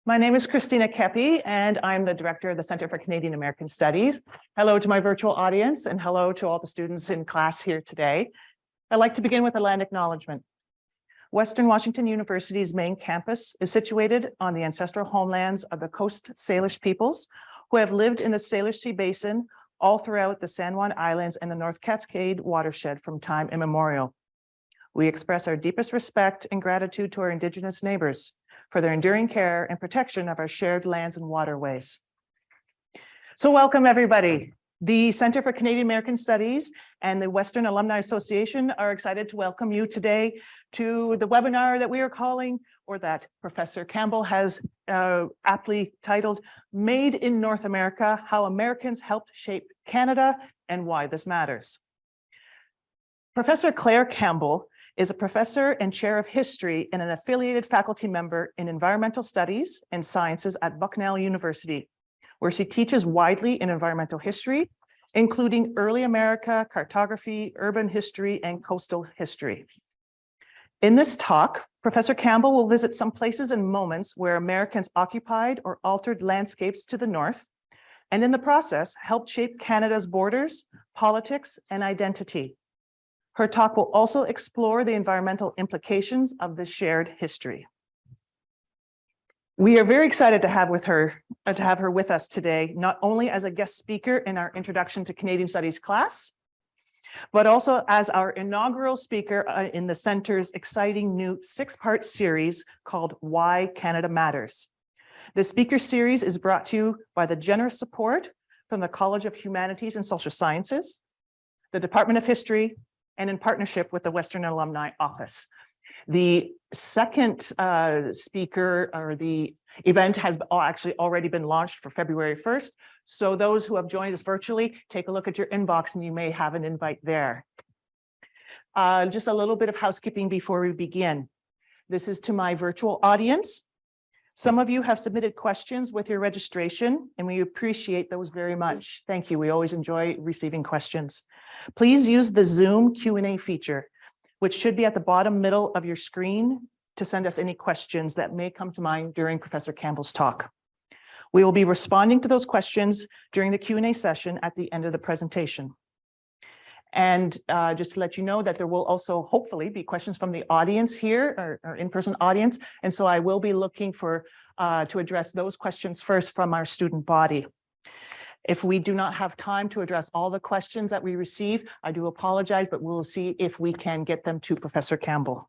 My name is Christina Kepi, and I'm the director of the Center for Canadian American Studies. Hello to my virtual audience, and hello to all the students in class here today. I'd like to begin with a land acknowledgement. Western Washington University's main campus is situated on the ancestral homelands of the Coast Salish peoples who have lived in the Salish Sea Basin all throughout the San Juan Islands and the North Cascade watershed from time immemorial. We express our deepest respect and gratitude to our Indigenous neighbors for their enduring care and protection of our shared lands and waterways. So welcome, everybody. The Center for Canadian American Studies and the Western Alumni Association are excited to welcome you today to the webinar that we are calling, or that Professor Campbell has aptly titled, Made in North America, How Americans Helped Shape Canada and Why This Matters. Professor Claire Campbell is a professor and chair of history and an affiliated faculty member in environmental studies and sciences at Bucknell University, where she teaches widely in environmental history, including early America, cartography, urban history, and coastal history. In this talk, Professor Campbell will visit some places and moments where Americans occupied or altered landscapes to the north, and in the process, helped shape Canada's borders, politics, and identity. Her talk will also explore the environmental implications of this shared history. We are very excited to have her with us today, not only as a guest speaker in our Introduction to Canadian Studies class, but also as our inaugural speaker in the center's exciting new 6-part series called Why Canada Matters. The speaker series is brought to you by the generous support from the College of Humanities and Social Sciences, the Department of History, and in partnership with the Western Alumni Office. The second speaker, or the event, has actually already been launched for February 1st. So those who have joined us virtually, take a look at your inbox and you may have an invite there. Just a little bit of housekeeping before we begin. This is to my virtual audience. Some of you have submitted questions with your registration, and we appreciate those very much. Thank you. We always enjoy receiving questions. Please use the Zoom Q&A feature, which should be at the bottom middle of your screen, to send us any questions that may come to mind during Professor Campbell's talk. We will be responding to those questions during the Q&A session at the end of the presentation. And just to let you know that there will also hopefully be questions from the audience here, or in-person audience. And so I will be looking for to address those questions first from our student body. If we do not have time to address all the questions that we receive, I do apologize, but we'll see if we can get them to Professor Campbell.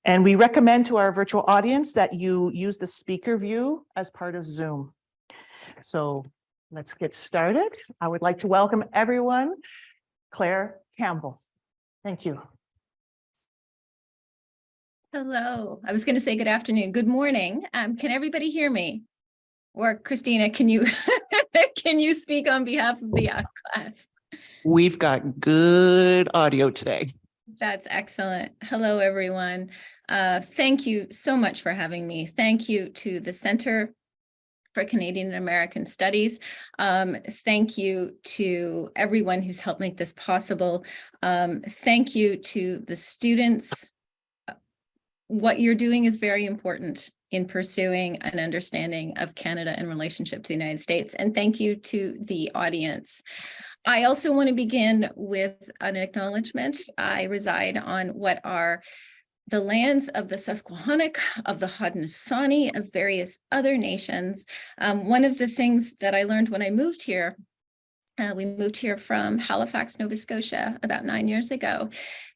And we recommend to our virtual audience that you use the speaker view as part of Zoom. So let's get started. I would like to welcome everyone. Claire Campbell. Thank you. Hello. I was going to say good afternoon. Good morning. Can everybody hear me? Or Christina, can you can you speak on behalf of the class? We've got good audio today. That's excellent. Hello, everyone. Thank you so much for having me. Thank you to the Center for Canadian and American Studies. Thank you to everyone who's helped make this possible. Thank you to the students. What you're doing is very important in pursuing an understanding of Canada in relationship to the United States. And thank you to the audience. I also want to begin with an acknowledgement. I reside on what are the lands of the Susquehannock, of the Haudenosaunee, of various other nations. One of the things that I learned when I moved here, we moved here from Halifax, Nova Scotia, about 9 years ago.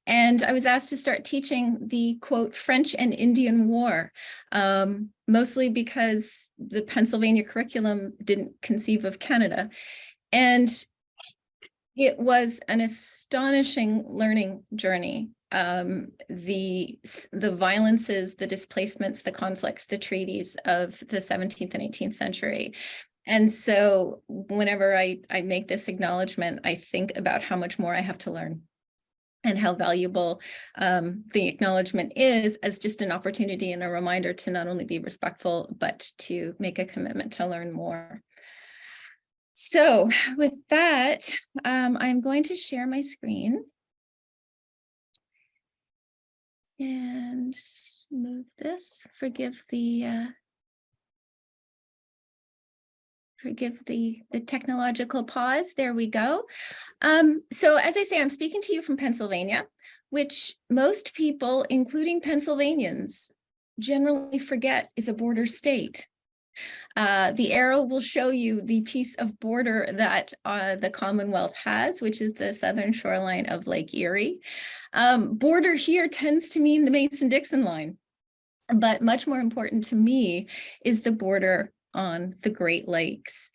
And I was asked to start teaching the, quote, French and Indian War, mostly because the Pennsylvania curriculum didn't conceive of Canada. And it was an astonishing learning journey. The violences, the displacements, the conflicts, the treaties of the 17th and 18th century. And so whenever I make this acknowledgement, I think about how much more I have to learn and how valuable the acknowledgement is as just an opportunity and a reminder to not only be respectful, but to make a commitment to learn more. So with that, I'm going to share my screen and move this. Forgive the Forgive the technological pause. There we go. So as I say, I'm speaking to you from Pennsylvania, which most people, including Pennsylvanians, generally forget is a border state. The arrow will show you the piece of border that the Commonwealth has, which is the southern shoreline of Lake Erie. Border here tends to mean the Mason-Dixon line, but much more important to me is the border on the Great Lakes.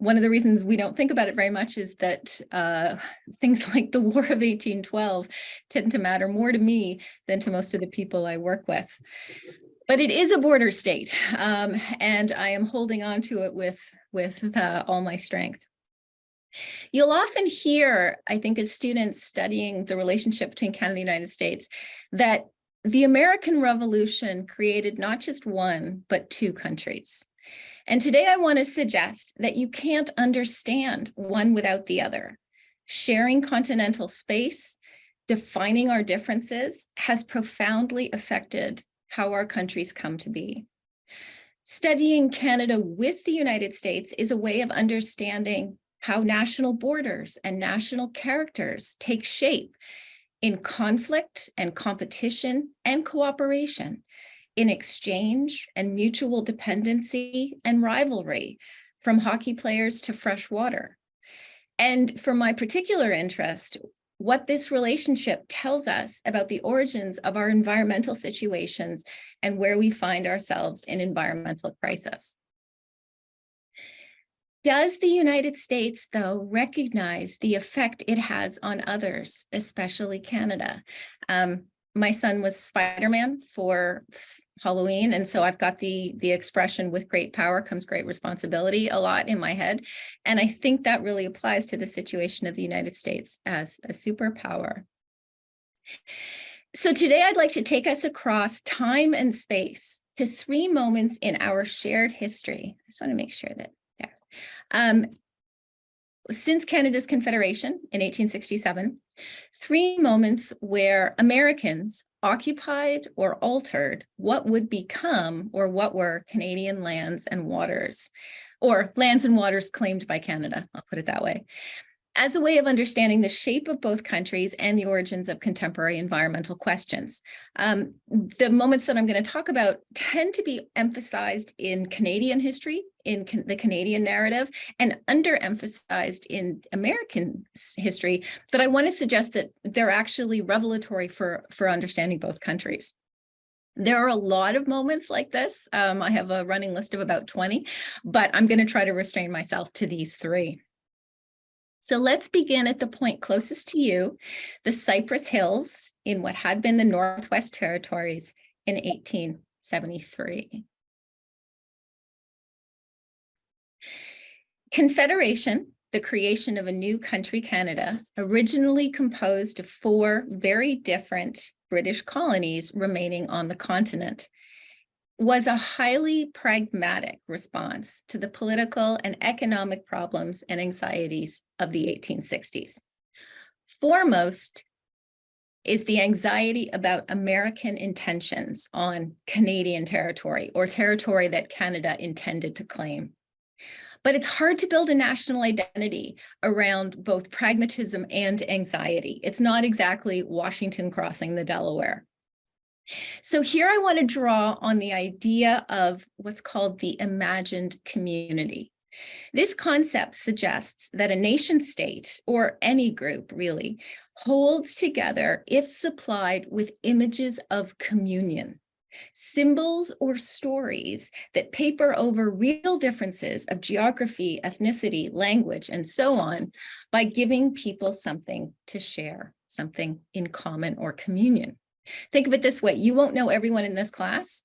One of the reasons we don't think about it very much is that things like the War of 1812 tend to matter more to me than to most of the people I work with. But it is a border state, and I am holding on to it with all my strength. You'll often hear, I think, as students studying the relationship between Canada and the United States, that the American Revolution created not just one, but two countries. And today I want to suggest that you can't understand one without the other. Sharing continental space, defining our differences, has profoundly affected how our countries come to be. Studying Canada with the United States is a way of understanding how national borders and national characters take shape in conflict and competition and cooperation, in exchange and mutual dependency and rivalry, from hockey players to fresh water. And for my particular interest, what this relationship tells us about the origins of our environmental situations and where we find ourselves in environmental crisis. Does the United States, though, recognize the effect it has on others, especially Canada? My son was Spider-Man for Halloween, and so I've got the expression, with great power comes great responsibility, a lot in my head. And I think that really applies to the situation of the United States as a superpower. So today I'd like to take us across time and space to 3 moments in our shared history. I just want to make sure that since Canada's Confederation in 1867, 3 moments where Americans occupied or altered what would become or what were Canadian lands and waters, or lands and waters claimed by Canada, I'll put it that way, as a way of understanding the shape of both countries and the origins of contemporary environmental questions. The moments that I'm going to talk about tend to be emphasized in Canadian history, in the Canadian narrative, and underemphasized in American history, but I want to suggest that they're actually revelatory for understanding both countries. There are a lot of moments like this. I have a running list of about 20, but I'm going to try to restrain myself to these 3. So let's begin at the point closest to you, the Cypress Hills in what had been the Northwest Territories in 1873. Confederation, the creation of a new country, Canada, originally composed of 4 very different British colonies remaining on the continent, was a highly pragmatic response to the political and economic problems and anxieties of the 1860s. Foremost is the anxiety about American intentions on Canadian territory, or territory that Canada intended to claim. But it's hard to build a national identity around both pragmatism and anxiety. It's not exactly Washington crossing the Delaware. So here I want to draw on the idea of what's called the imagined community. This concept suggests that a nation state, or any group really, holds together if supplied with images of communion, symbols or stories that paper over real differences of geography, ethnicity, language, and so on, by giving people something to share, something in common or communion. Think of it this way: you won't know everyone in this class,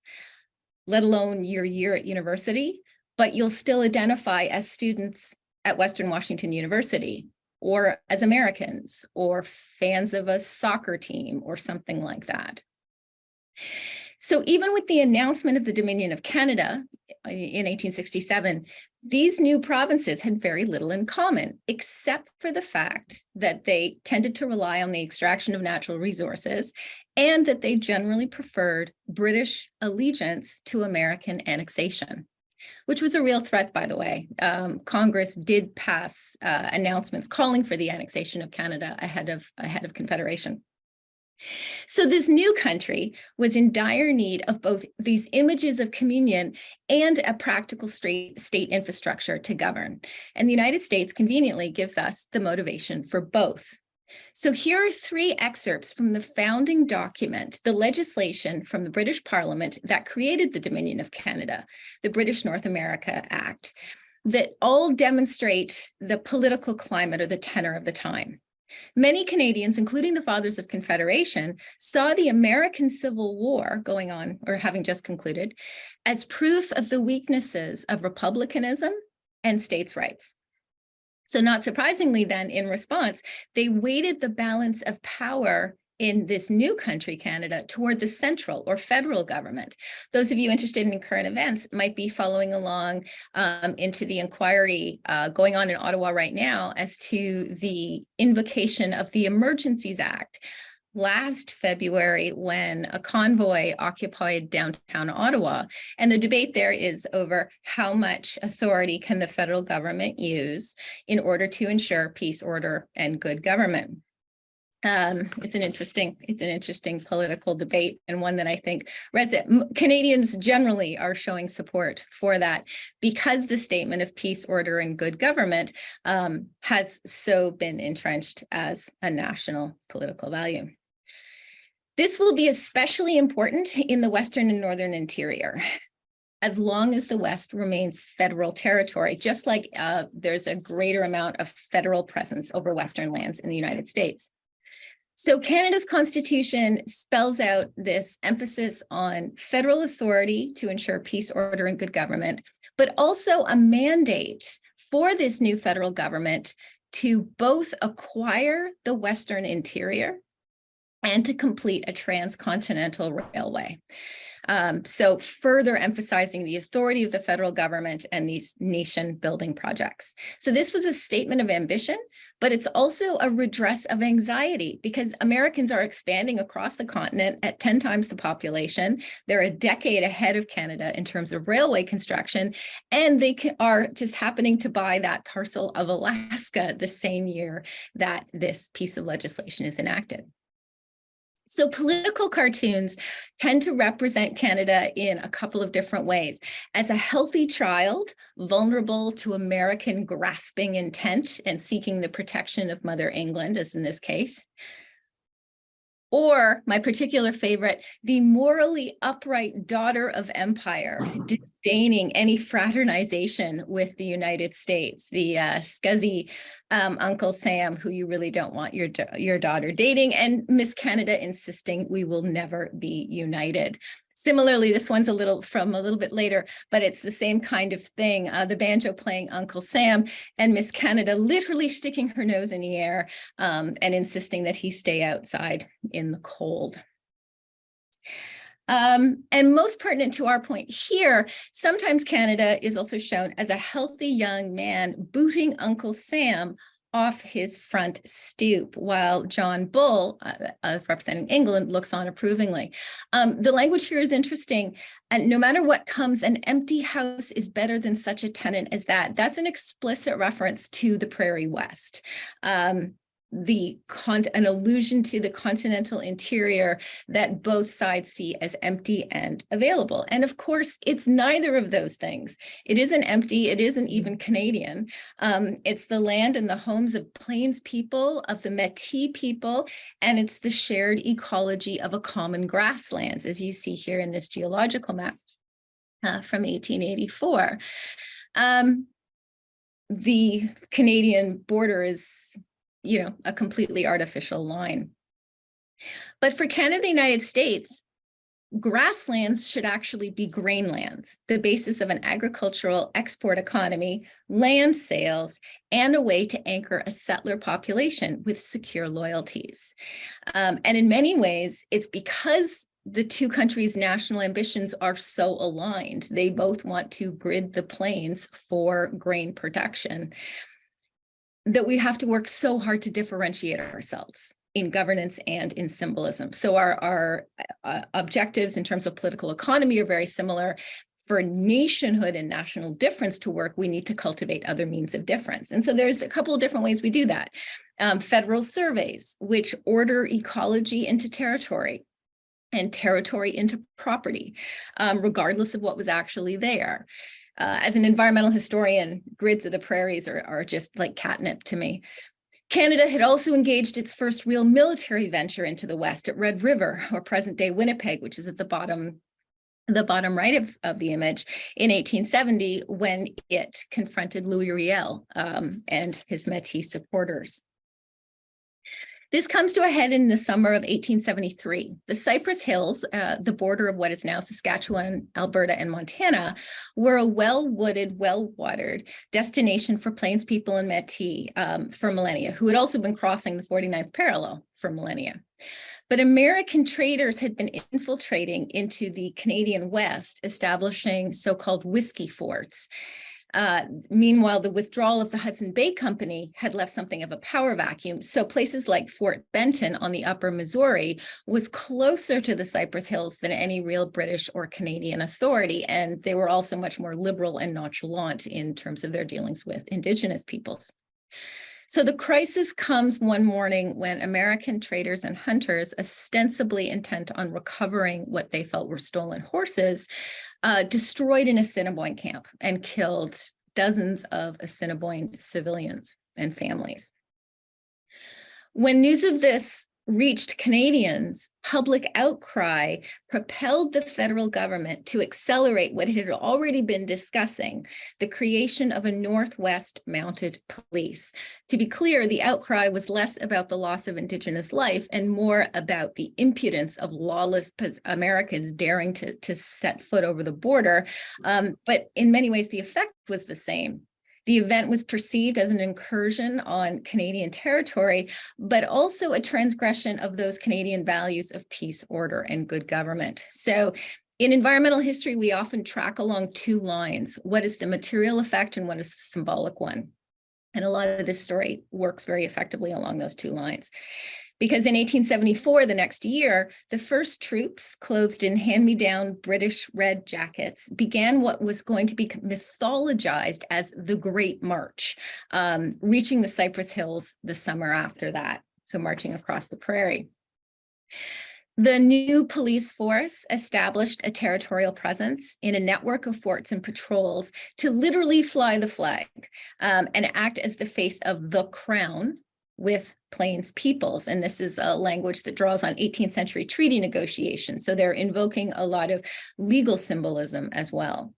let alone your year at university, but you'll still identify as students at Western Washington University, or as Americans, or fans of a soccer team, or something like that. So even with the announcement of the Dominion of Canada in 1867, these new provinces had very little in common, except for the fact that they tended to rely on the extraction of natural resources, and that they generally preferred British allegiance to American annexation. which was a real threat, by the way. Congress did pass announcements calling for the annexation of Canada ahead of Confederation. So this new country was in dire need of both these images of communion and a practical state infrastructure to govern. And the United States conveniently gives us the motivation for both. So here are 3 excerpts from the founding document, the legislation from the British Parliament that created the Dominion of Canada, the British North America Act, that all demonstrate the political climate or the tenor of the time. Many Canadians, including the Fathers of Confederation, saw the American Civil War going on, or having just concluded, as proof of the weaknesses of republicanism and states' rights. So not surprisingly then, in response, they weighted the balance of power in this new country, Canada, toward the central or federal government. Those of you interested in current events might be following along into the inquiry going on in Ottawa right now as to the invocation of the Emergencies Act last February when a convoy occupied downtown Ottawa. And the debate there is over how much authority can the federal government use in order to ensure peace, order, and good government. It's an interesting political debate, and one that I think Canadians generally are showing support for that, because the statement of peace, order, and good government has so been entrenched as a national political value. This will be especially important in the Western and Northern Interior, as long as the West remains federal territory, just like there's a greater amount of federal presence over Western lands in the United States. So Canada's Constitution spells out this emphasis on federal authority to ensure peace, order, and good government, but also a mandate for this new federal government to both acquire the Western Interior and to complete a transcontinental railway. So further emphasizing the authority of the federal government and these nation building projects. So this was a statement of ambition, but it's also a redress of anxiety, because Americans are expanding across the continent at 10 times the population. They're a decade ahead of Canada in terms of railway construction, and they are just happening to buy that parcel of Alaska the same year that this piece of legislation is enacted. So political cartoons tend to represent Canada in a couple of different ways: as a healthy child, vulnerable to American grasping intent and seeking the protection of Mother England, as in this case; or my particular favorite, the morally upright daughter of empire, disdaining any fraternization with the United States, the scuzzy Uncle Sam who you really don't want your daughter dating, and Miss Canada insisting we will never be united. Similarly, this one's a little bit later, but it's the same kind of thing. The banjo playing Uncle Sam and Miss Canada literally sticking her nose in the air and insisting that he stay outside in the cold. And most pertinent to our point here, sometimes Canada is also shown as a healthy young man booting Uncle Sam off his front stoop, while John Bull, representing England, looks on approvingly. The language here is interesting. And no matter what comes, an empty house is better than such a tenant as that. That's an explicit reference to the Prairie West. An allusion to the continental interior that both sides see as empty and available. And of course, it's neither of those things. It isn't empty, it isn't even Canadian. It's the land and the homes of Plains people, of the Métis people, and it's the shared ecology of a common grasslands, as you see here in this geological map from 1884. The Canadian border is a completely artificial line. But for Canada, the United States, grasslands should actually be grainlands, the basis of an agricultural export economy, land sales, and a way to anchor a settler population with secure loyalties. And in many ways, it's because the two countries' national ambitions are so aligned. They both want to grid the plains for grain production, that we have to work so hard to differentiate ourselves in governance and in symbolism. So our objectives in terms of political economy are very similar. for nationhood and national difference to work, we need to cultivate other means of difference. And so there's a couple of different ways we do that. Federal surveys, which order ecology into territory and territory into property, regardless of what was actually there. As an environmental historian, grids of the prairies are just like catnip to me. Canada had also engaged its first real military venture into the West at Red River, or present-day Winnipeg, which is at the bottom right of the image, in 1870, when it confronted Louis Riel and his Métis supporters. This comes to a head in the summer of 1873. The Cypress Hills, the border of what is now Saskatchewan, Alberta, and Montana, were a well-wooded, well-watered destination for Plains people and Métis for millennia, who had also been crossing the 49th parallel for millennia. But American traders had been infiltrating into the Canadian West, establishing so-called whiskey forts. Meanwhile, the withdrawal of the Hudson Bay Company had left something of a power vacuum. So places like Fort Benton on the upper Missouri was closer to the Cypress Hills than any real British or Canadian authority. And they were also much more liberal and nonchalant in terms of their dealings with Indigenous peoples. So the crisis comes one morning when American traders and hunters, ostensibly intent on recovering what they felt were stolen horses, destroyed an Assiniboine camp and killed dozens of Assiniboine civilians and families. When news of this reached Canadians, public outcry propelled the federal government to accelerate what it had already been discussing, the creation of a Northwest Mounted Police. To be clear, the outcry was less about the loss of Indigenous life and more about the impudence of lawless Americans daring to set foot over the border. But in many ways, the effect was the same. The event was perceived as an incursion on Canadian territory, but also a transgression of those Canadian values of peace, order, and good government. So in environmental history, we often track along two lines. What is the material effect and what is the symbolic one? And a lot of this story works very effectively along those two lines. Because in 1874, the next year, the first troops, clothed in hand-me-down British red jackets, began what was going to be mythologized as the Great March, reaching the Cypress Hills the summer after that, so marching across the prairie. The new police force established a territorial presence in a network of forts and patrols to literally fly the flag and act as the face of the crown with Plains peoples. And this is a language that draws on 18th century treaty negotiations. So they're invoking a lot of legal symbolism as well.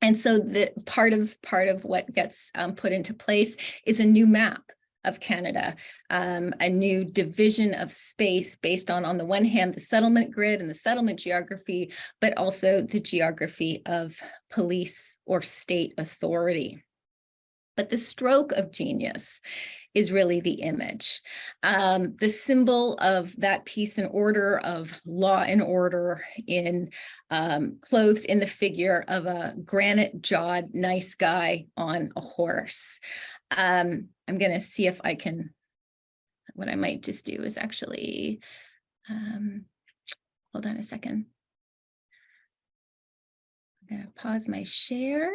And so the part of what gets put into place is a new map of Canada, a new division of space based on the one hand, the settlement grid and the settlement geography, but also the geography of police or state authority. But the stroke of genius is really the image. The symbol of that peace and order, of law and order, clothed in the figure of a granite-jawed nice guy on a horse. I'm going to see if I can, what I might just do is actually, hold on a second. I'm going to pause my share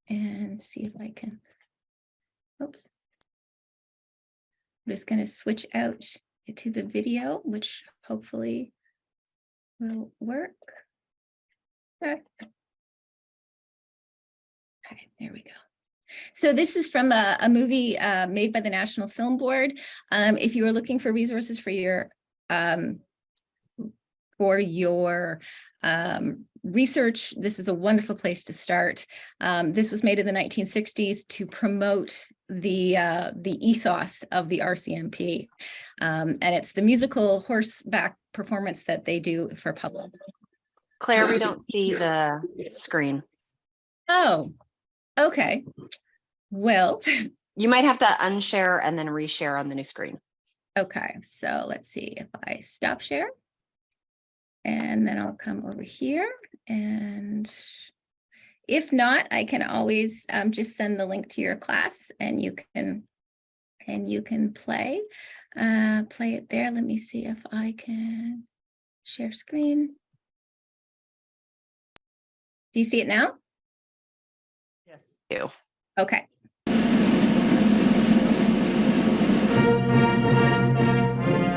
and see if I can, oops. I'm just going to switch out to the video, which hopefully will work. Okay, there we go. So this is from a movie made by the National Film Board. If you are looking for resources for your research, this is a wonderful place to start. This was made in the 1960s to promote the ethos of the RCMP. And it's the musical horseback performance that they do for public. Claire, we don't see the screen. Oh, okay. Well, you might have to unshare and then reshare on the new screen. Okay, so let's see if I stop share. And then I'll come over here, and if not, I can always just send the link to your class, and you can play it there. Let me see if I can share screen. Do you see it now? Yes. You. Okay.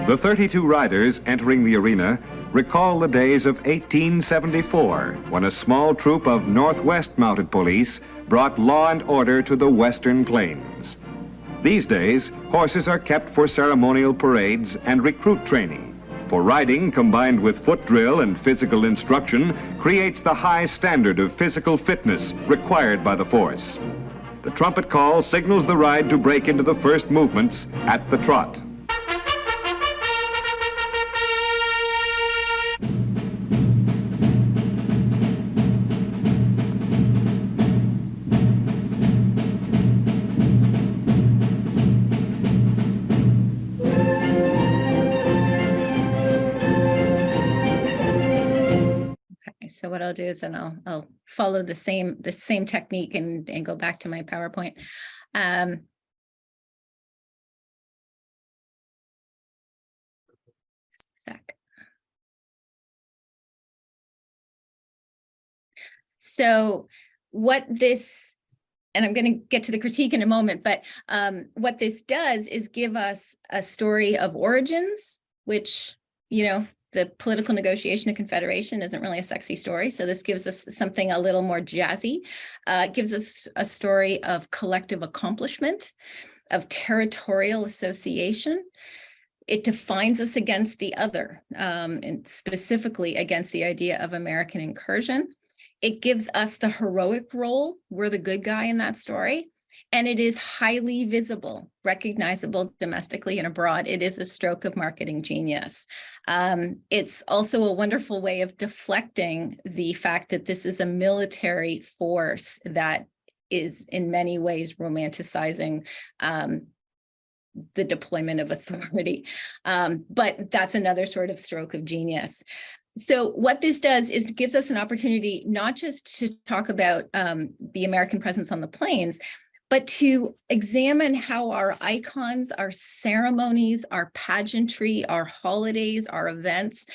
The 32 riders entering the arena recall the days of 1874, when a small troop of Northwest Mounted Police brought law and order to the Western Plains. These days, horses are kept for ceremonial parades and recruit training. For riding, combined with foot drill and physical instruction, creates the high standard of physical fitness required by the force. The trumpet call signals the ride to break into the first movements at the trot. So what I'll do is, and I'll follow the same technique and go back to my PowerPoint. Just a sec. So what this, and I'm going to get to the critique in a moment, but what this does is give us a story of origins, which, you know, the political negotiation of Confederation isn't really a sexy story. So this gives us something a little more jazzy. It gives us a story of collective accomplishment, of territorial association. It defines us against the other, and specifically against the idea of American incursion. It gives us the heroic role. We're the good guy in that story. And it is highly visible, recognizable domestically and abroad. It is a stroke of marketing genius. It's also a wonderful way of deflecting the fact that this is a military force that is in many ways romanticizing the deployment of authority. But that's another sort of stroke of genius. So what this does is it gives us an opportunity not just to talk about the American presence on the plains, but to examine how our icons, our ceremonies, our pageantry, our holidays, our events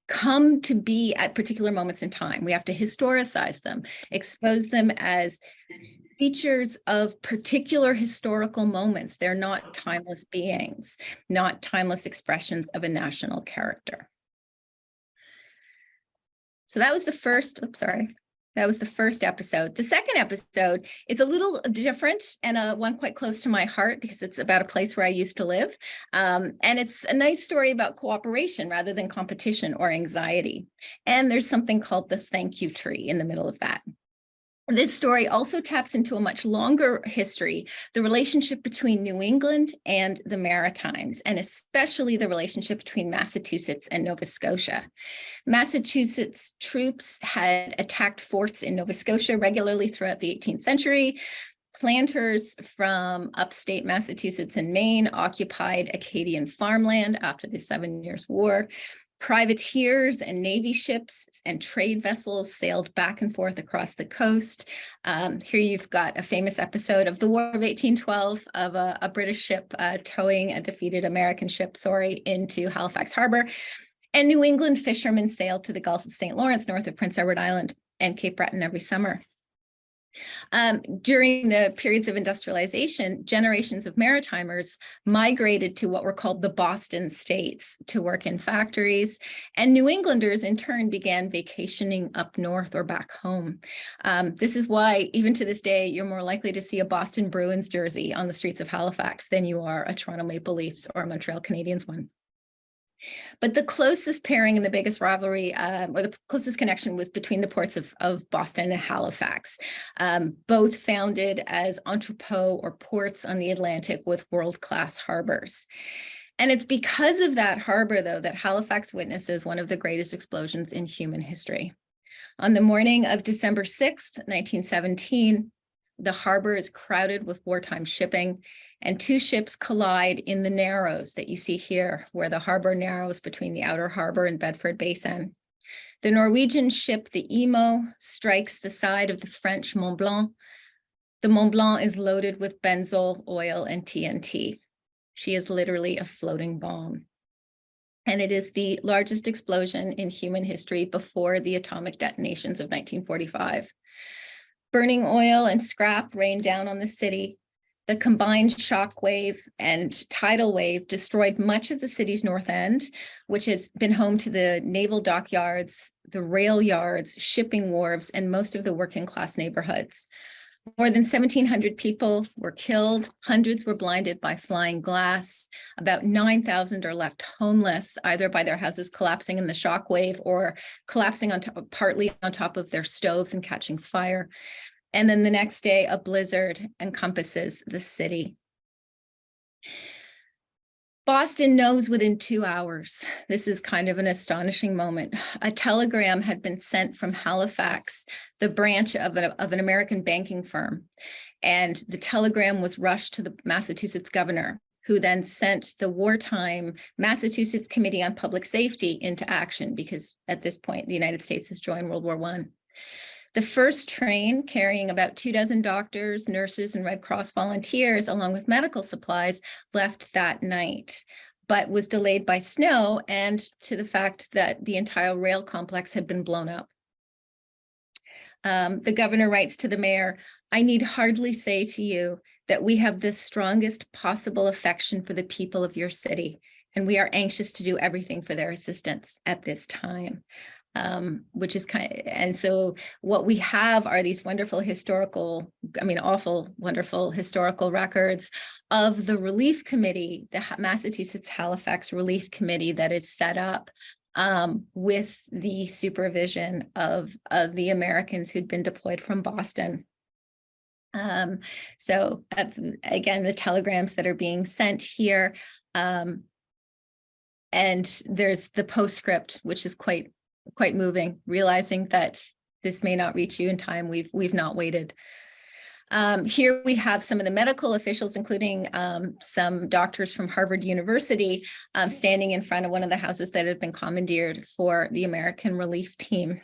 come to be at particular moments in time. We have to historicize them, expose them as features of particular historical moments. They're not timeless beings, not timeless expressions of a national character. So that was the first, that was the first episode. The second episode is a little different and one quite close to my heart because it's about a place where I used to live. And it's a nice story about cooperation rather than competition or anxiety. And there's something called the thank you tree in the middle of that. This story also taps into a much longer history, the relationship between New England and the Maritimes, and especially the relationship between Massachusetts and Nova Scotia. Massachusetts troops had attacked forts in Nova Scotia regularly throughout the 18th century. Planters from upstate Massachusetts and Maine occupied Acadian farmland after the 7 Years' War. Privateers and Navy ships and trade vessels sailed back and forth across the coast. Here you've got a famous episode of the War of 1812 of a British ship towing a defeated American ship, into Halifax Harbor. And New England fishermen sailed to the Gulf of St. Lawrence north of Prince Edward Island and Cape Breton every summer. During the periods of industrialization, generations of Maritimers migrated to what were called the Boston States to work in factories, and New Englanders in turn began vacationing up north or back home. This is why, even to this day, you're more likely to see a Boston Bruins jersey on the streets of Halifax than you are a Toronto Maple Leafs or a Montreal Canadiens one. But the closest pairing and the biggest rivalry, or the closest connection, was between the ports of Boston and Halifax, both founded as entrepôts or ports on the Atlantic with world-class harbors. And it's because of that harbor, though, that Halifax witnesses one of the greatest explosions in human history. On the morning of December 6th, 1917, the harbor is crowded with wartime shipping, and two ships collide in the narrows that you see here, where the harbor narrows between the outer harbor and Bedford Basin. The Norwegian ship, the Imo, strikes the side of the French Mont Blanc. The Mont Blanc is loaded with benzol, oil, and TNT. She is literally a floating bomb. And it is the largest explosion in human history before the atomic detonations of 1945. Burning oil and scrap rained down on the city. The combined shock wave and tidal wave destroyed much of the city's north end, which has been home to the naval dockyards, the rail yards, shipping wharves, and most of the working class neighborhoods. More than 1,700 people were killed. Hundreds were blinded by flying glass. About 9,000 are left homeless, either by their houses collapsing in the shock wave or collapsing partly on top of their stoves and catching fire. And then the next day, a blizzard encompasses the city. Boston knows within 2 hours. This is kind of an astonishing moment. A telegram had been sent from Halifax, the branch of an American banking firm. And the telegram was rushed to the Massachusetts governor, who then sent the wartime Massachusetts Committee on Public Safety into action, because at this point, the United States has joined World War I. The first train, carrying about 24 doctors, nurses, and Red Cross volunteers, along with medical supplies, left that night, but was delayed by snow and to the fact that the entire rail complex had been blown up. The governor writes to the mayor, "I need hardly say to you that we have the strongest possible affection for the people of your city, and we are anxious to do everything for their assistance at this time." Which is and so what we have are these wonderful historical, awful, wonderful historical records of the relief committee, the Massachusetts Halifax Relief Committee that is set up with the supervision of the Americans who'd been deployed from Boston. So again, the telegrams that are being sent here, and there's the postscript, which is quite moving, realizing that this may not reach you in time. We've not waited. Here we have some of the medical officials, including some doctors from Harvard University, standing in front of one of the houses that had been commandeered for the American relief team.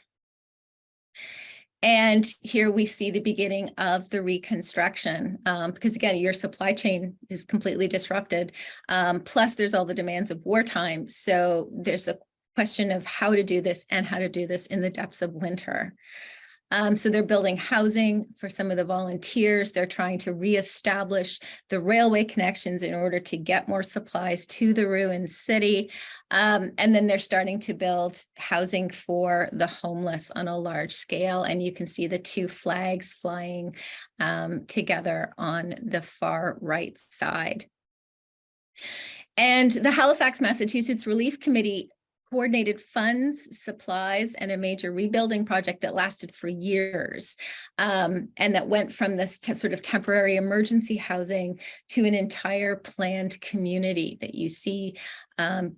And here we see the beginning of the reconstruction, because again, your supply chain is completely disrupted. Plus there's all the demands of wartime. So there's a question of how to do this and how to do this in the depths of winter. So they're building housing for some of the volunteers. They're trying to reestablish the railway connections in order to get more supplies to the ruined city. And then they're starting to build housing for the homeless on a large scale. And you can see the two flags flying together on the far right side. And the Halifax, Massachusetts Relief Committee coordinated funds, supplies, and a major rebuilding project that lasted for years, and that went from this sort of temporary emergency housing to an entire planned community that you see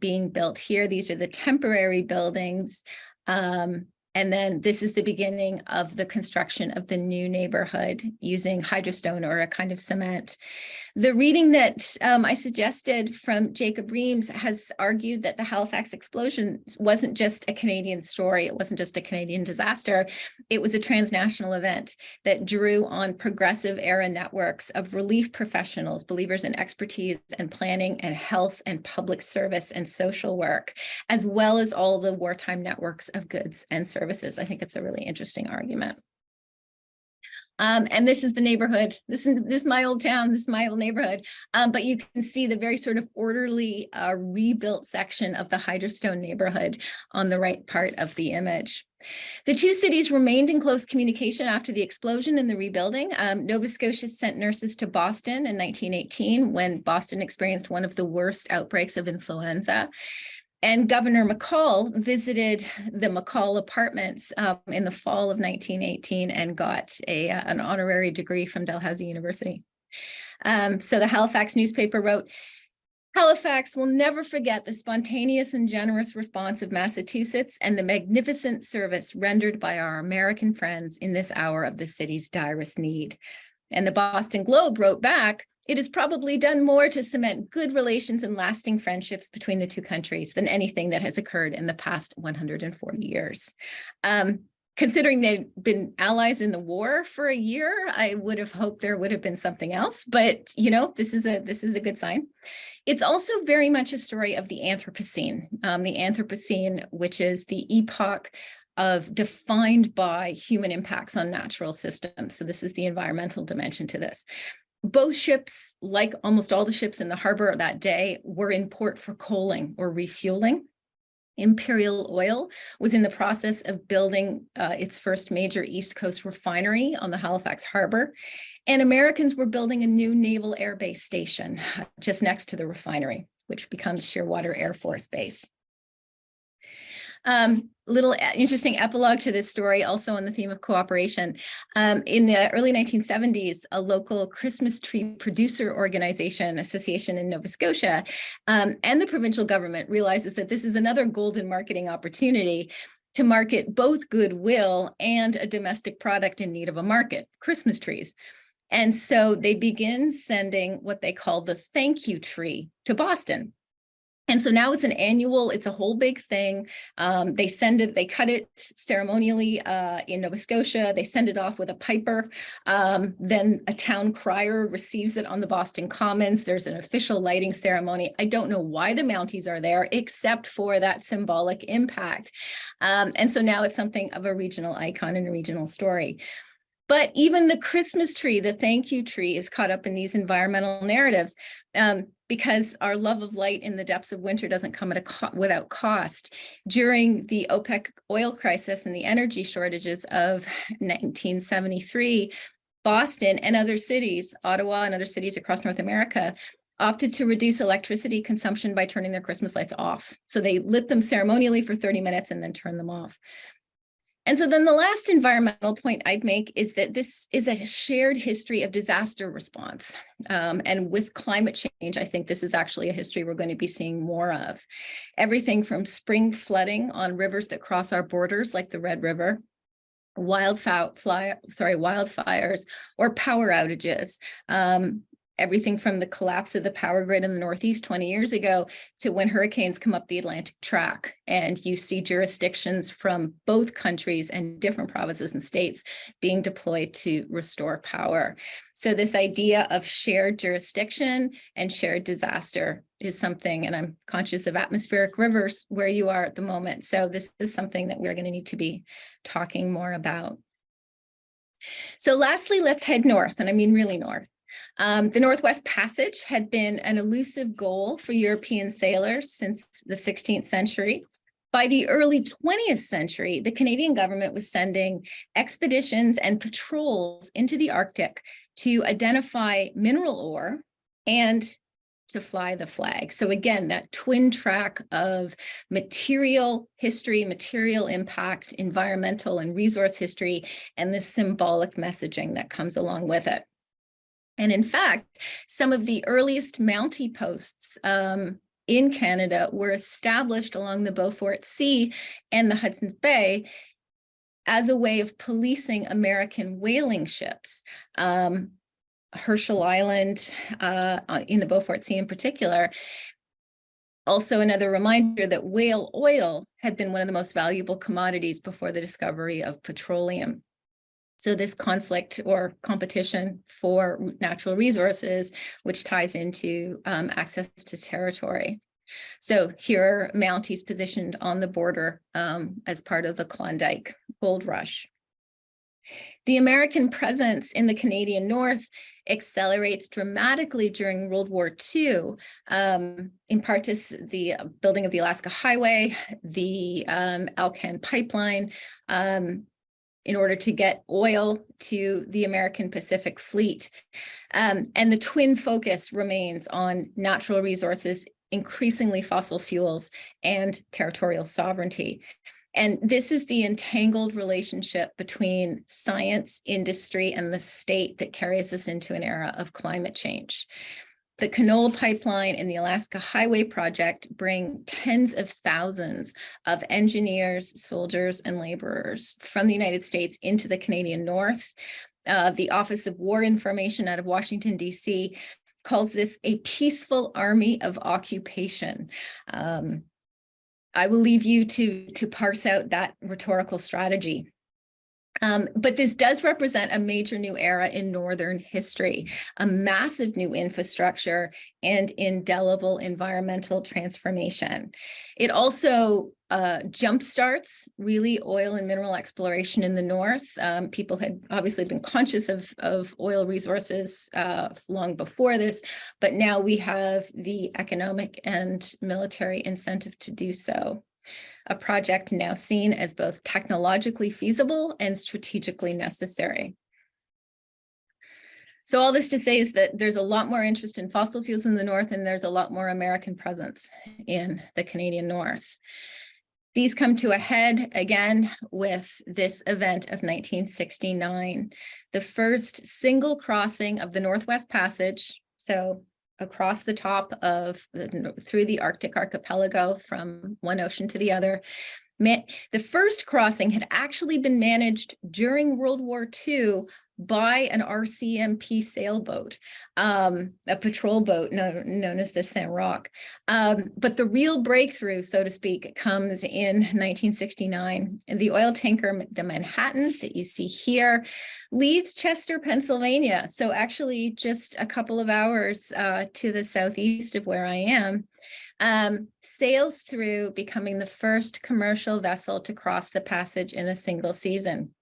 being built here. These are the temporary buildings. And then this is the beginning of the construction of the new neighborhood using hydrostone, or a kind of cement. The reading that I suggested from Jacob Reams has argued that the Halifax explosion wasn't just a Canadian story. It wasn't just a Canadian disaster. It was a transnational event that drew on progressive era networks of relief professionals, believers in expertise and planning and health and public service and social work, as well as all the wartime networks of goods and services. I think it's a really interesting argument. And this is the neighborhood. This is my old town. This is my old neighborhood. But you can see the very sort of orderly rebuilt section of the hydrostone neighborhood on the right part of the image. The two cities remained in close communication after the explosion and the rebuilding. Nova Scotia sent nurses to Boston in 1918 when Boston experienced one of the worst outbreaks of influenza. And Governor McCall visited the McCall apartments in the fall of 1918 and got an honorary degree from Dalhousie University. So the Halifax newspaper wrote, "Halifax will never forget the spontaneous and generous response of Massachusetts and the magnificent service rendered by our American friends in this hour of the city's direst need." And the Boston Globe wrote back, "It has probably done more to cement good relations and lasting friendships between the two countries than anything that has occurred in the past 140 years. Considering they've been allies in the war for a year, I would have hoped there would have been something else, but this is a good sign. It's also very much a story of the Anthropocene, which is the epoch defined by human impacts on natural systems. So this is the environmental dimension to this. Both ships, like almost all the ships in the harbor that day, were in port for coaling or refueling. Imperial Oil was in the process of building its first major East Coast refinery on the Halifax Harbor, and Americans were building a new naval air base station just next to the refinery, which becomes Shearwater Air Force Base. Little interesting epilogue to this story, also on the theme of cooperation. In the early 1970s, a local Christmas tree producer association in Nova Scotia, and the provincial government realizes that this is another golden marketing opportunity to market both goodwill and a domestic product in need of a market, Christmas trees. And so they begin sending what they call the thank you tree to Boston. And so now it's a whole big thing. They cut it ceremonially in Nova Scotia. They send it off with a piper. Then a town crier receives it on the Boston Commons. There's an official lighting ceremony. I don't know why the Mounties are there, except for that symbolic impact. And so now it's something of a regional icon and a regional story. But even the Christmas tree, the thank you tree, is caught up in these environmental narratives because our love of light in the depths of winter doesn't come without cost. During the OPEC oil crisis and the energy shortages of 1973, Boston and other cities, Ottawa and other cities across North America, opted to reduce electricity consumption by turning their Christmas lights off. So they lit them ceremonially for 30 minutes and then turned them off. And so then the last environmental point I'd make is that this is a shared history of disaster response. And with climate change, I think this is actually a history we're going to be seeing more of. Everything from spring flooding on rivers that cross our borders, like the Red River, wildfires, or power outages. Everything from the collapse of the power grid in the Northeast 20 years ago to when hurricanes come up the Atlantic track, and you see jurisdictions from both countries and different provinces and states being deployed to restore power. So this idea of shared jurisdiction and shared disaster is something, and I'm conscious of atmospheric rivers where you are at the moment. So this is something that we're going to need to be talking more about. So lastly, let's head north, and I mean really north. The Northwest Passage had been an elusive goal for European sailors since the 16th century. By the early 20th century, the Canadian government was sending expeditions and patrols into the Arctic to identify mineral ore and to fly the flag. So again, that twin track of material history, material impact, environmental and resource history, and the symbolic messaging that comes along with it. And in fact, some of the earliest Mountie posts in Canada were established along the Beaufort Sea and the Hudson's Bay as a way of policing American whaling ships. Herschel Island in the Beaufort Sea in particular. Also another reminder that whale oil had been one of the most valuable commodities before the discovery of petroleum. So this conflict or competition for natural resources, which ties into access to territory. So here are Mounties positioned on the border as part of the Klondike Gold Rush. The American presence in the Canadian North accelerates dramatically during World War II, in part to the building of the Alaska Highway, the Alcan pipeline, in order to get oil to the American Pacific Fleet. And the twin focus remains on natural resources, increasingly fossil fuels, and territorial sovereignty. And this is the entangled relationship between science, industry, and the state that carries us into an era of climate change. The Canola Pipeline and the Alaska Highway Project bring tens of thousands of engineers, soldiers, and laborers from the United States into the Canadian North. The Office of War Information out of Washington, D.C. calls this a peaceful army of occupation. I will leave you to parse out that rhetorical strategy. But this does represent a major new era in Northern history, a massive new infrastructure and indelible environmental transformation. It also jumpstarts really oil and mineral exploration in the North. People had obviously been conscious of oil resources long before this, but now we have the economic and military incentive to do so. A project now seen as both technologically feasible and strategically necessary. So all this to say is that there's a lot more interest in fossil fuels in the North, and there's a lot more American presence in the Canadian North. These come to a head again with this event of 1969, the first single crossing of the Northwest Passage. So across the top of through the Arctic archipelago from one ocean to the other. The first crossing had actually been managed during World War II by an RCMP sailboat, a patrol boat known as the Saint Roch. But the real breakthrough, so to speak, comes in 1969. And the oil tanker, the Manhattan that you see here, leaves Chester, Pennsylvania. So actually just a couple of hours to the southeast of where I am, sails through, becoming the first commercial vessel to cross the passage in a single season.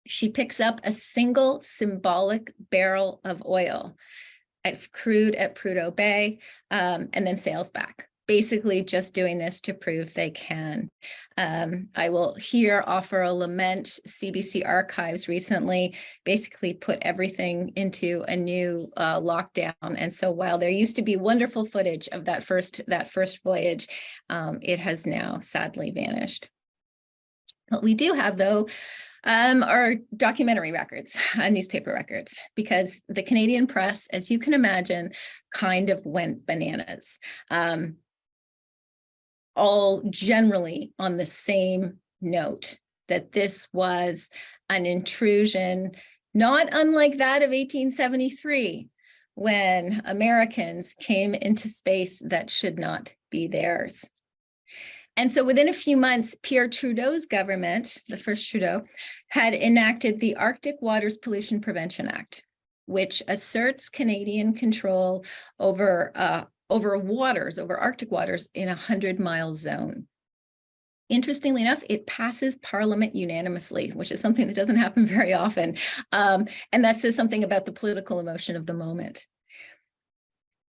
She picks up a single symbolic barrel of oil crude at Prudhoe Bay, and then sails back, basically just doing this to prove they can. I will here offer a lament. CBC Archives recently basically put everything into a new lockdown. And so while there used to be wonderful footage of that first voyage, it has now sadly vanished. What we do have, though, are documentary records, newspaper records, because the Canadian press, as you can imagine, kind of went bananas. All generally on the same note, that this was an intrusion, not unlike that of 1873, when Americans came into space that should not be theirs. And so within a few months, Pierre Trudeau's government, the first Trudeau, had enacted the Arctic Waters Pollution Prevention Act, which asserts Canadian control over Arctic waters in a 100-mile zone. Interestingly enough, it passes Parliament unanimously, which is something that doesn't happen very often. And that says something about the political emotion of the moment.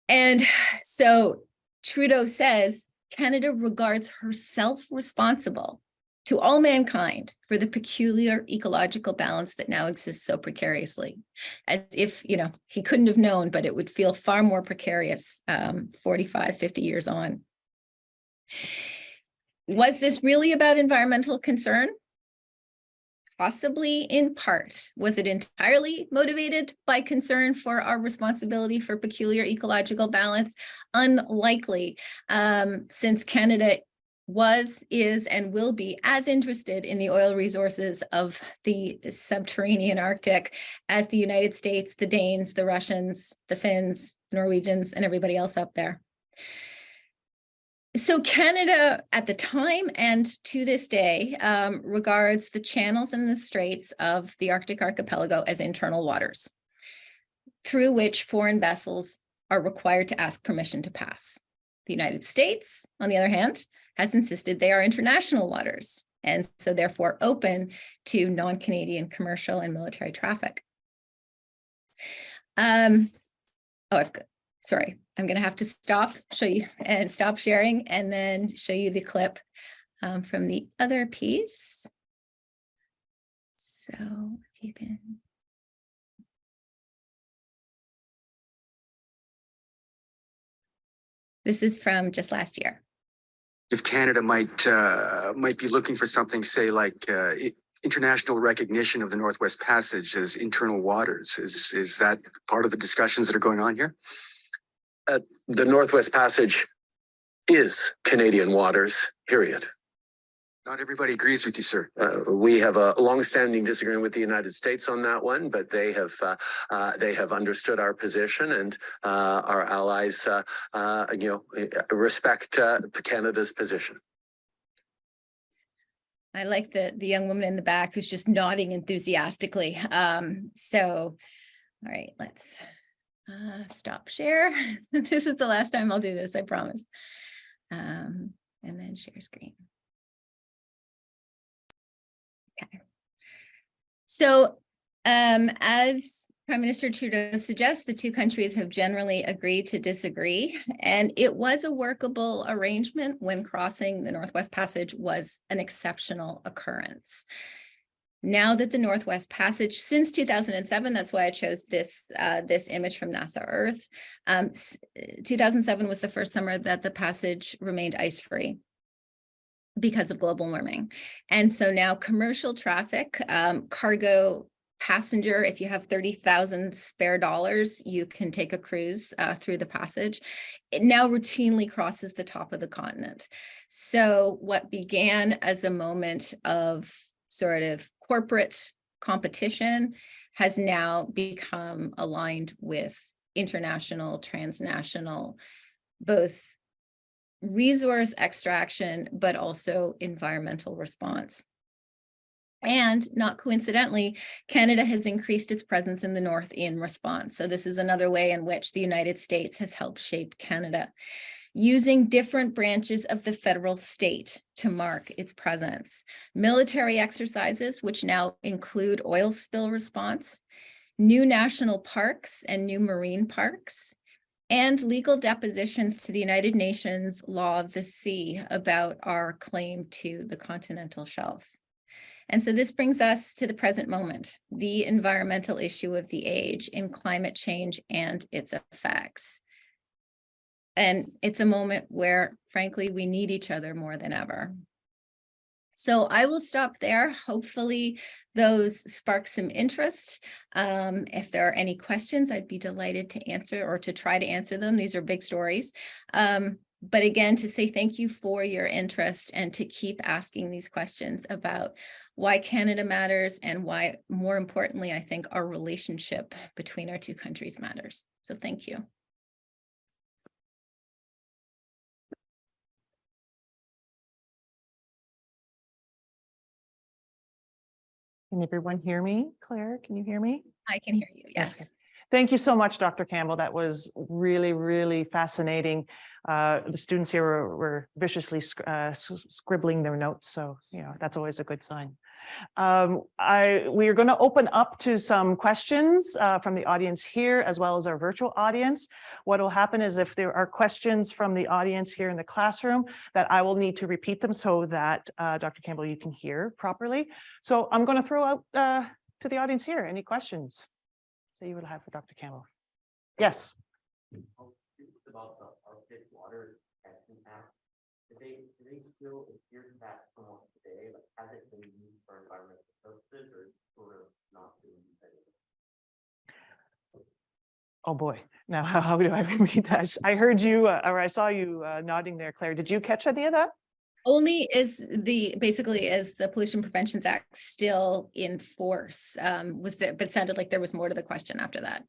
And so Trudeau says, Canada regards herself responsible to all mankind for the peculiar ecological balance that now exists so precariously. As if, he couldn't have known, but it would feel far more precarious 45, 50 years on. Was this really about environmental concern? Possibly in part. Was it entirely motivated by concern for our responsibility for peculiar ecological balance? Unlikely, since Canada was, is, and will be as interested in the oil resources of the subterranean Arctic as the United States, the Danes, the Russians, the Finns, Norwegians, and everybody else up there. So Canada at the time and to this day regards the channels and the straits of the Arctic archipelago as internal waters, through which foreign vessels are required to ask permission to pass. The United States, on the other hand, has insisted they are international waters, and so therefore open to non-Canadian commercial and military traffic. Sorry, I'm going to have to stop sharing and then show you the clip from the other piece. So if you can. This is from just last year. If Canada might be looking for something, say, like international recognition of the Northwest Passage as internal waters, is that part of the discussions that are going on here? The Northwest Passage is Canadian waters, period. Not everybody agrees with you, sir. We have a long-standing disagreement with the United States on that one, but they have understood our position, and our allies, respect Canada's position. I like the young woman in the back who's just nodding enthusiastically. So, all right, let's stop share. This is the last time I'll do this, I promise. And then share screen. Okay. So, as Prime Minister Trudeau suggests, the two countries have generally agreed to disagree, and it was a workable arrangement when crossing the Northwest Passage was an exceptional occurrence. Now that the Northwest Passage, since 2007, that's why I chose this image from NASA Earth. 2007 was the first summer that the passage remained ice-free because of global warming. And so now commercial traffic, cargo, passenger, if you have 30,000 spare dollars, you can take a cruise through the passage. It now routinely crosses the top of the continent. So what began as a moment of sort of corporate competition has now become aligned with international, transnational, both resource extraction, but also environmental response. And not coincidentally, Canada has increased its presence in the North in response. So this is another way in which the United States has helped shape Canada, using different branches of the federal state to mark its presence. Military exercises, which now include oil spill response, new national parks and new marine parks, and legal depositions to the United Nations Law of the Sea about our claim to the continental shelf. And so this brings us to the present moment, the environmental issue of the age in climate change and its effects. And it's a moment where, frankly, we need each other more than ever. So I will stop there. Hopefully those spark some interest. If there are any questions, I'd be delighted to answer or to try to answer them. These are big stories. But again, to say thank you for your interest and to keep asking these questions about why Canada matters and why, more importantly, I think our relationship between our two countries matters. So thank you. Can everyone hear me? Claire, can you hear me? I can hear you, yes. Okay. Thank you so much, Dr. Campbell. That was really, really fascinating. The students here were viciously scribbling their notes, so that's always a good sign. We are going to open up to some questions from the audience here as well as our virtual audience. What will happen is if there are questions from the audience here in the classroom, that I will need to repeat them so that Dr. Campbell, you can hear properly. So I'm going to throw out to the audience here. Any questions that you would have for Dr. Campbell? Yes. About the Arctic water impact. Do they still adhere to that somewhat today? Like, has it been used for environmental purposes, or is it sort of not being used anymore? Oh boy, now how do I repeat that? I heard you, or I saw you nodding there, Claire. Did you catch any of that? Only basically is the Pollution Prevention Act still in force? But it sounded like there was more to the question after that.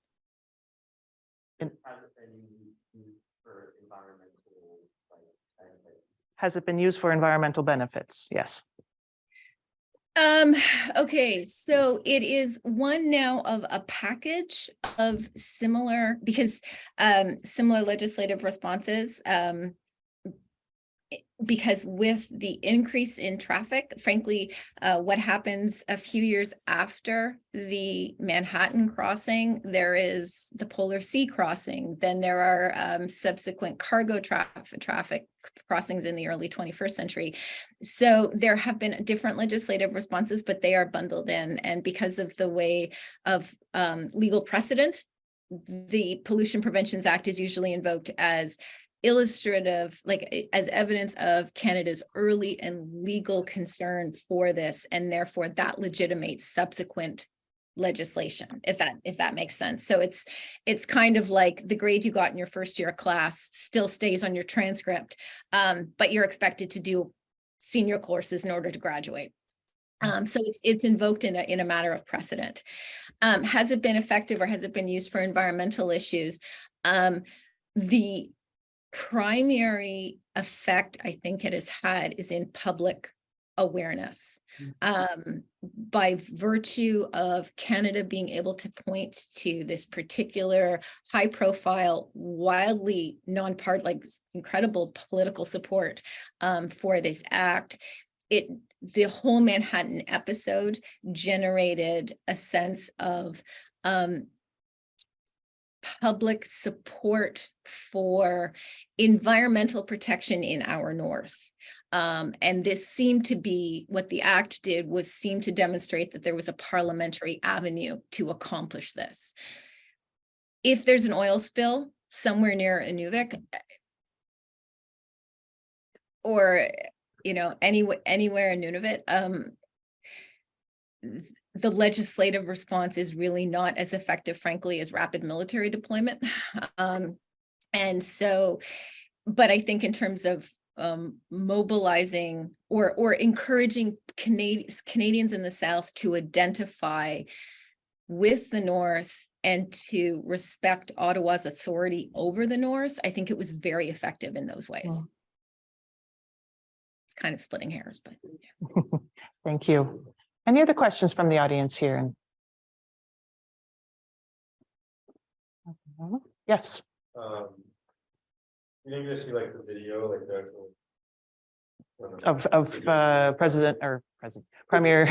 Has it been used for environmental benefits? Yes. Okay, so it is one now of a package of similar, because similar legislative responses, because with the increase in traffic, frankly, what happens a few years after the Manhattan crossing, there is the Polar Sea crossing. Then there are subsequent cargo traffic crossings in the early 21st century. So there have been different legislative responses, but they are bundled in. And because of the way of legal precedent, the Pollution Prevention Act is usually invoked as illustrative, like as evidence of Canada's early and legal concern for this, and therefore that legitimates subsequent legislation, if that makes sense. So it's kind of like the grade you got in your first year of class still stays on your transcript, but you're expected to do senior courses in order to graduate. So it's invoked in a matter of precedent. Has it been effective, or has it been used for environmental issues? The primary effect I think it has had is in public awareness. By virtue of Canada being able to point to this particular high profile, wildly non-part, like incredible political support for this act, the whole Manhattan episode generated a sense of public support for environmental protection in our north. And this seemed to be what the act did, was seem to demonstrate that there was a parliamentary avenue to accomplish this. If there's an oil spill somewhere near Inuvik, or anywhere in Nunavut, the legislative response is really not as effective, frankly, as rapid military deployment. And so, but I think in terms of mobilizing or encouraging Canadians in the South to identify with the North and to respect Ottawa's authority over the North, I think it was very effective in those ways. It's kind of splitting hairs, but yeah. Thank you. Any other questions from the audience here? Yes. You didn't just see like the video, like the Of President Premier.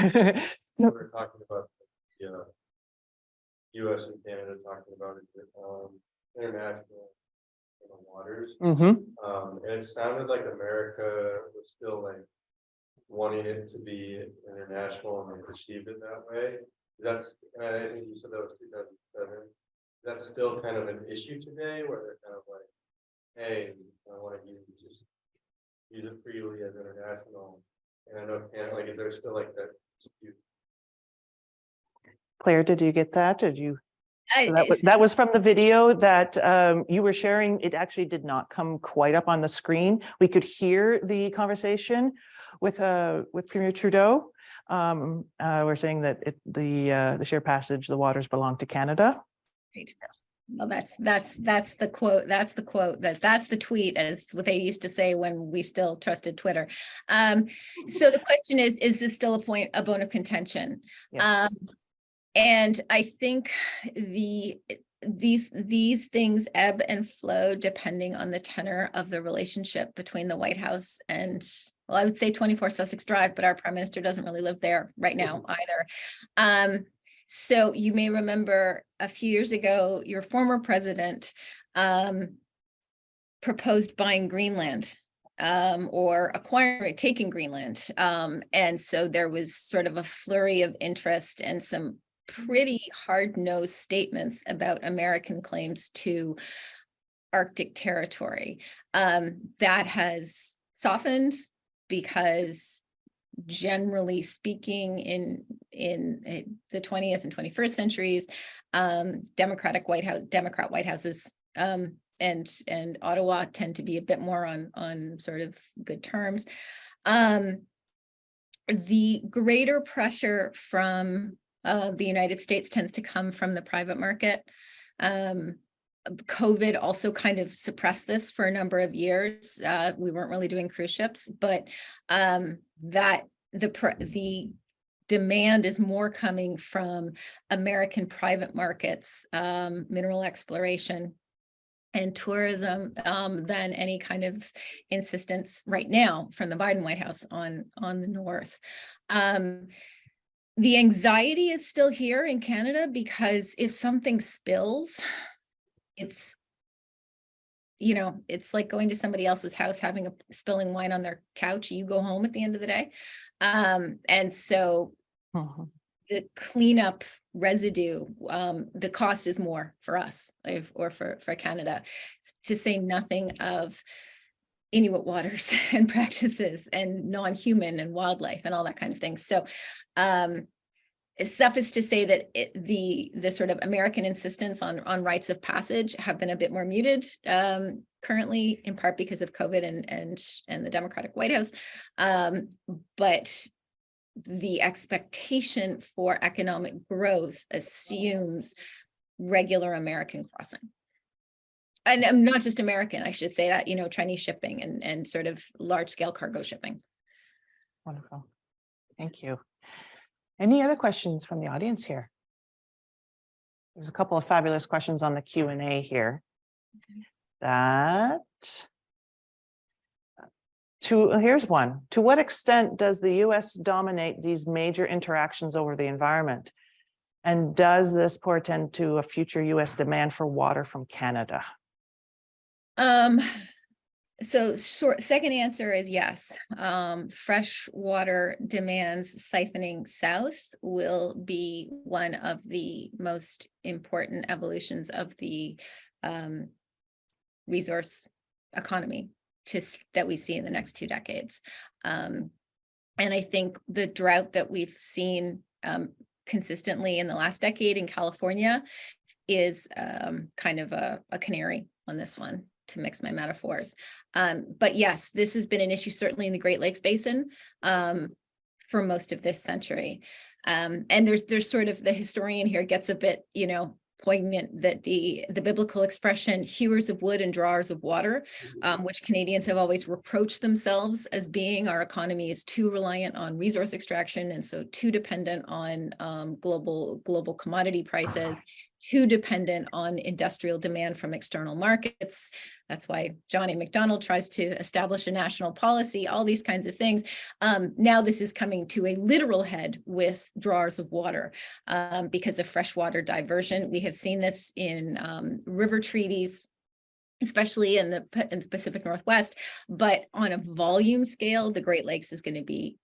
we were talking about the US and Canada talking about it, international waters. Mm-hmm. And it sounded like America was still like wanting it to be international and they perceived it that way. That's, and I think you said that was 2007. Is that still kind of an issue today where they're kind of like, hey, I want to use it freely as international? And I know Canada, like, is there still like that dispute? Claire, did you get that? Did you? So that was from the video that you were sharing. It actually did not come quite up on the screen. We could hear the conversation with Premier Trudeau. We're saying that the share passage, the waters belong to Canada. Right. Yes. Well, that's the quote. That's the quote. That's the tweet, as what they used to say when we still trusted Twitter. So the question is this still a bone of contention? Yes. And I think these things ebb and flow depending on the tenor of the relationship between the White House and, well, I would say 24 Sussex Drive, but our prime minister doesn't really live there right now either. So you may remember a few years ago, your former president proposed buying Greenland or taking Greenland. And so there was sort of a flurry of interest and some pretty hard-nosed statements about American claims to Arctic territory. That has softened because, generally speaking, in the 20th and 21st centuries, Democrat White Houses and Ottawa tend to be a bit more on sort of good terms. The greater pressure from the United States tends to come from the private market. COVID also kind of suppressed this for a number of years. We weren't really doing cruise ships, but that the demand is more coming from American private markets, mineral exploration and tourism, than any kind of insistence right now from the Biden White House on the North. The anxiety is still here in Canada because if something spills, it's like going to somebody else's house, having spilling wine on their couch. You go home at the end of the day. And so the cleanup residue, the cost is more for us or for Canada, to say nothing of Inuit waters and practices and non-human and wildlife and all that kind of thing. So suffice to say that the sort of American insistence on rites of passage have been a bit more muted currently, in part because of COVID and the Democratic White House. But the expectation for economic growth assumes regular American crossing. And not just American, I should say that, Chinese shipping and sort of large scale cargo shipping. Wonderful. Thank you. Any other questions from the audience here? There's a couple of fabulous questions on the Q&A here. Here's one. To what extent does the US dominate these major interactions over the environment? And does this portend to a future US demand for water from Canada? So second answer is yes. Fresh water demands siphoning south will be one of the most important evolutions of the resource economy that we see in the next 2 decades. And I think the drought that we've seen consistently in the last decade in California is kind of a canary on this one, to mix my metaphors. But yes, this has been an issue certainly in the Great Lakes Basin for most of this century. And there's sort of, the historian here gets a bit, poignant, that the biblical expression hewers of wood and drawers of water, which Canadians have always reproached themselves as being, our economy is too reliant on resource extraction, and so too dependent on global commodity prices, too dependent on industrial demand from external markets. That's why Johnny McDonald tries to establish a national policy, all these kinds of things. Now this is coming to a literal head with drawers of water because of freshwater diversion. We have seen this in river treaties, especially in the Pacific Northwest, but on a volume scale, the Great Lakes is going to be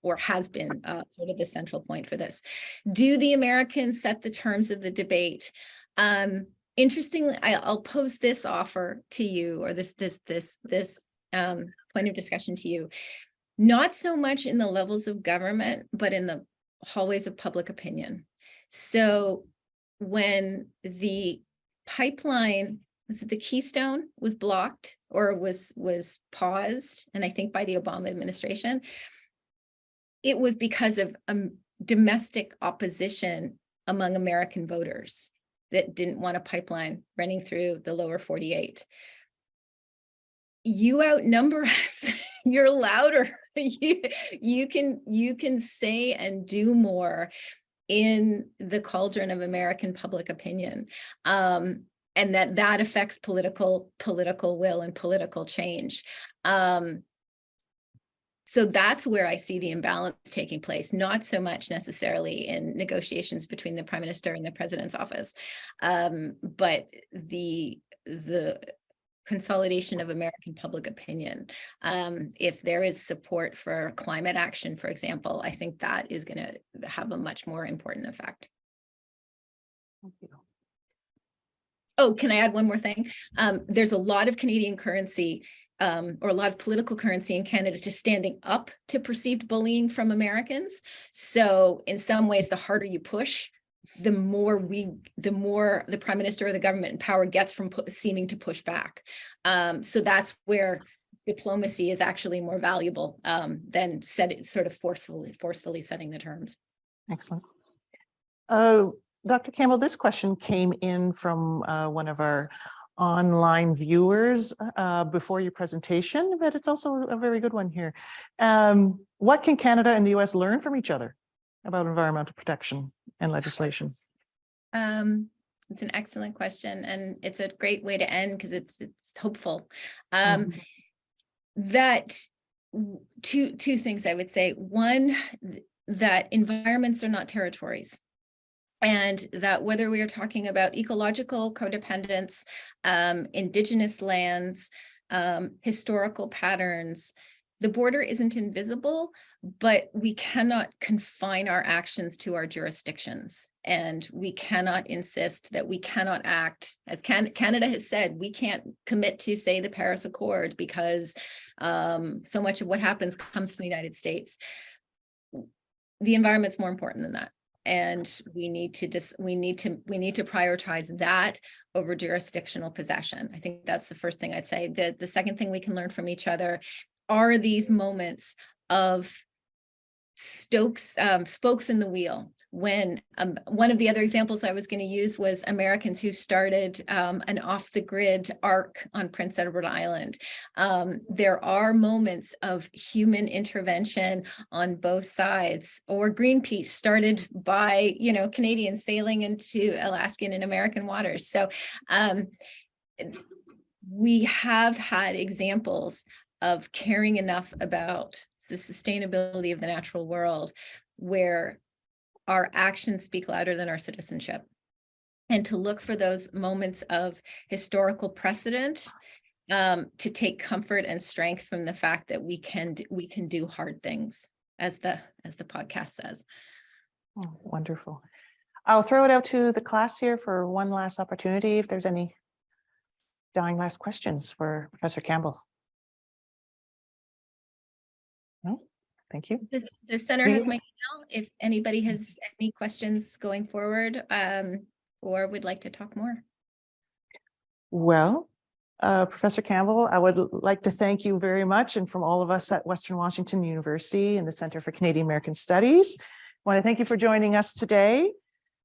or has been sort of the central point for this. Do the Americans set the terms of the debate? Interestingly, I'll pose this offer to you, or this point of discussion to you, not so much in the levels of government, but in the hallways of public opinion. So when the pipeline, was it the Keystone, was blocked or was paused, and I think by the Obama administration, it was because of domestic opposition among American voters that didn't want a pipeline running through the lower 48. You outnumber us. You're louder. You can say and do more in the cauldron of American public opinion, and that affects political will and political change. So that's where I see the imbalance taking place, not so much necessarily in negotiations between the Prime Minister and the President's office, but the consolidation of American public opinion. If there is support for climate action, for example, I think that is going to have a much more important effect. Thank you. Oh, can I add one more thing? There's a lot of Canadian currency or a lot of political currency in Canada just standing up to perceived bullying from Americans. So in some ways, the harder you push, the more the Prime Minister or the government in power gets from seeming to push back. So that's where diplomacy is actually more valuable than sort of forcefully setting the terms. Excellent. Dr. Campbell, this question came in from one of our online viewers before your presentation, but it's also a very good one here. What can Canada and the US learn from each other about environmental protection and legislation? It's an excellent question, and it's a great way to end because it's hopeful. That two things I would say. One, that environments are not territories. And that whether we are talking about ecological codependence, indigenous lands, historical patterns, the border isn't invisible, but we cannot confine our actions to our jurisdictions. And we cannot insist that we cannot act, as Canada has said, we can't commit to, say, the Paris Accord because so much of what happens comes from the United States. The environment's more important than that. And we need to prioritize that over jurisdictional possession. I think that's the first thing I'd say. The second thing we can learn from each other are these moments of spokes in the wheel. When one of the other examples I was going to use was Americans who started an off-the-grid ark on Prince Edward Island. There are moments of human intervention on both sides, or Greenpeace started by, Canadians sailing into Alaskan and American waters. So we have had examples of caring enough about the sustainability of the natural world where our actions speak louder than our citizenship, and to look for those moments of historical precedent, to take comfort and strength from the fact that we can do hard things, as the podcast says. Oh, wonderful. I'll throw it out to the class here for one last opportunity if there's any dying last questions for Professor Campbell. No, thank you. The center has my email if anybody has any questions going forward, or would like to talk more. Well, Professor Campbell, I would like to thank you very much, and from all of us at Western Washington University and the Center for Canadian American Studies, I want to thank you for joining us today.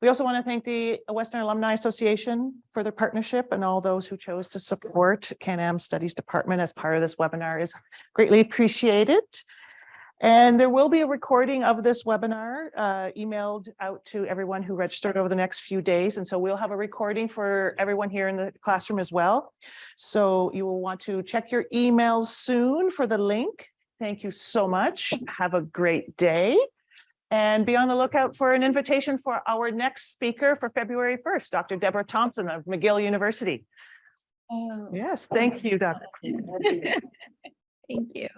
We also want to thank the Western Alumni Association for their partnership, and all those who chose to support Can-Am Studies Department as part of this webinar is greatly appreciated. And there will be a recording of this webinar emailed out to everyone who registered over the next few days. And so we'll have a recording for everyone here in the classroom as well. So you will want to check your emails soon for the link. Thank you so much. Have a great day. And be on the lookout for an invitation for our next speaker for February 1st, Dr. Deborah Thompson of McGill University. Oh, yes, thank you, Dr. Thank you.